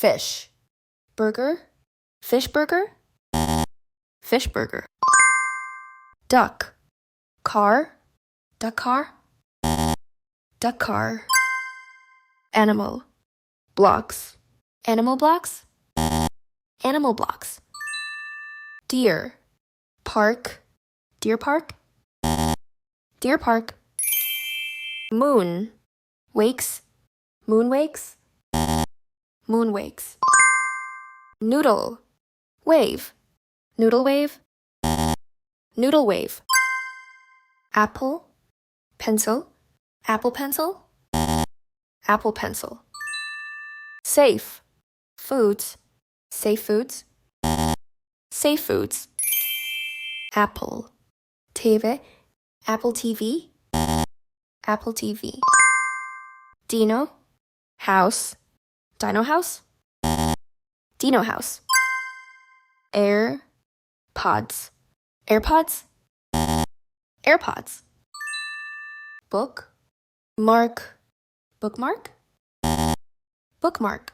Fish. Burger. Fish burger. Fish burger. Duck. Car. Duck car. Duck car. Animal. Blocks. Animal blocks. Animal blocks. Deer. Park. Deer park. Deer park. Moon. Wakes. Moon wakes. Moon wakes. Noodle. Wave. Noodle wave. Noodle wave. Apple. Pencil. Apple pencil. Apple pencil. Safe. Foods. Safe foods. Safe foods. Apple. TV. Apple TV. Apple TV. Dino. House. Dino house. Dino house. Air. Pods. AirPods. AirPods. Book. Mark. Bookmark. Bookmark.